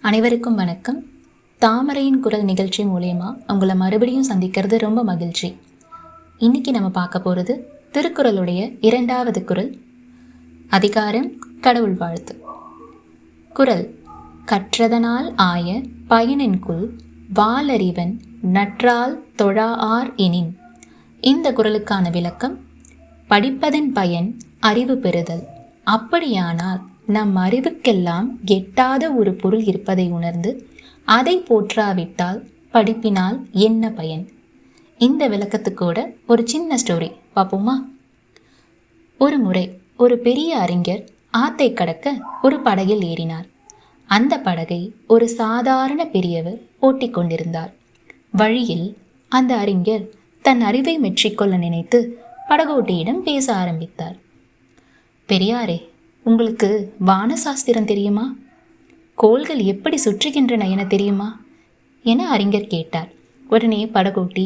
அனைவருக்கும் வணக்கம். தாமரையின் குரல் நிகழ்ச்சி மூலயமா உங்களை மறுபடியும் சந்திக்கிறது ரொம்ப மகிழ்ச்சி. இன்னைக்கு நம்ம பார்க்க போகிறது திருக்குறளுடைய 2வது குறள், அதிகாரம் கடவுள் வாழ்த்து. குறள்: கற்றதனால் ஆய பயனின்குள் வாலறிவன் நற்றால் தொழாஆர் எனின். இந்த குறளுக்கான விளக்கம்: படிப்பதன் பயன் அறிவு பெறுதல். அப்படியானால் நம் அறிவுக்கெல்லாம் எட்டாத ஒரு பொருள் இருப்பதை உணர்ந்து அதை போற்றாவிட்டால் படிப்பினால் என்ன பயன்? இந்த விளக்கத்துக்கூட ஒரு சின்ன ஸ்டோரி பார்ப்போமா? ஒரு முறை ஒரு பெரிய அறிஞர் ஆத்தை கடக்க ஒரு படகில் ஏறினார். அந்த படகை ஒரு சாதாரண பெரியவர் ஓட்டிக் கொண்டிருந்தார். வழியில் அந்த அறிஞர் தன் அறிவை மெச்சிக்கொள்ள நினைத்து படகோட்டியிடம் பேச ஆரம்பித்தார். பெரியாரே, உங்களுக்கு வானசாஸ்திரம் தெரியுமா? கோள்கள் எப்படி சுற்றுகின்றன என தெரியுமா என அறிஞர் கேட்டார். உடனே படகோட்டி,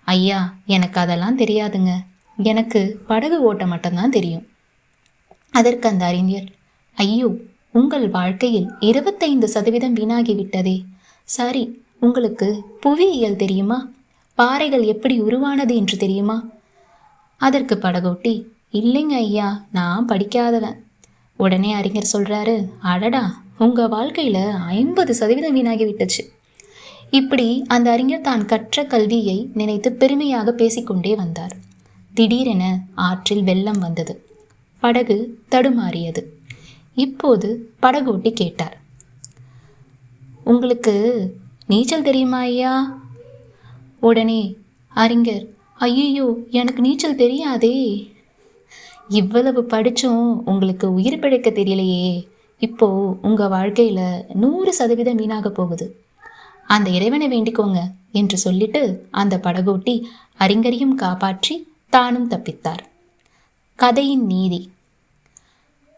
ஐயா, எனக்கு அதெல்லாம் தெரியாதுங்க, எனக்கு படகு ஓட்ட மட்டும்தான் தெரியும். அதற்கு அந்த அறிஞர், ஐயோ, உங்கள் வாழ்க்கையில் 25% வீணாகிவிட்டதே. சரி, உங்களுக்கு புவியியல் தெரியுமா? பாறைகள் எப்படி உருவானது என்று தெரியுமா? அதற்கு படகோட்டி, இல்லைங்க ஐயா, நான் படிக்காதவன். உடனே அறிஞர் சொல்றாரு, அடடா, உங்க வாழ்க்கையில 50% வீணாகி விட்டுச்சு. இப்படி அந்த அறிஞர் தான் கற்ற கல்வியை நினைத்து பெருமையாக பேசிக்கொண்டே வந்தார். திடீரென ஆற்றில் வெள்ளம் வந்தது. படகு தடுமாறியது. இப்போது படகோட்டி கேட்டார், உங்களுக்கு நீச்சல் தெரியுமா ஐயா? உடனே அறிஞர், ஐயோ, எனக்கு நீச்சல் தெரியாதே. இவ்வளவு படிச்சும் உங்களுக்கு உயிர் பிழைக்க தெரியலையே. இப்போ உங்க வாழ்க்கையில 100% வீணாக போகுது. அந்த இறைவனை வேண்டிக்கோங்க என்று சொல்லிட்டு அந்த படகோட்டி அறிஞரையும் காப்பாற்றி தானும் தப்பித்தார். கதையின் நீதி: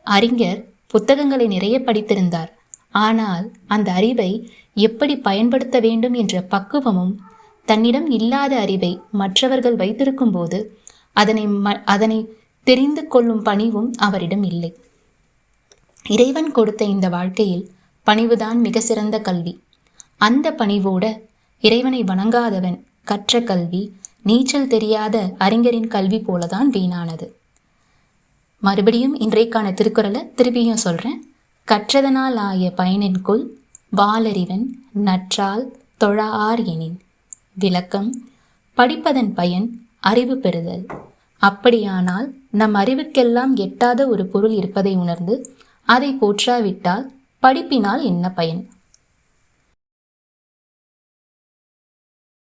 அறிஞர் புத்தகங்களை நிறைய படித்திருந்தார். ஆனால் அந்த அறிவை எப்படி பயன்படுத்த வேண்டும் என்ற பக்குவமும், தன்னிடம் இல்லாத அறிவை மற்றவர்கள் வைத்திருக்கும் போது அதனை தெரிந்து கொள்ளும் பணிவும் அவரிடம் இல்லை. இறைவன் கொடுத்த இந்த வாழ்க்கையில் பணிவுதான் மிக சிறந்த கல்வி. அந்த பணிவோட இறைவனை வணங்காதவன் கற்ற கல்வி நீச்சல் தெரியாத அறிஞரின் கல்வி போலதான் வீணானது. மறுபடியும் இன்றைக்கான திருக்குறளை திருப்பியும் சொல்றேன். கற்றதனால் ஆய பயனின்குள் வாலறிவன் நற்றால் தொழாஆர் எனின். விளக்கம்: படிப்பதன் பயன் அறிவு பெறுதல். அப்படியானால் நம் அறிவுக்கெல்லாம் எட்டாத ஒரு பொருள் இருப்பதை உணர்ந்து அதை போற்றாவிட்டால் படிப்பினால் என்ன பயன்?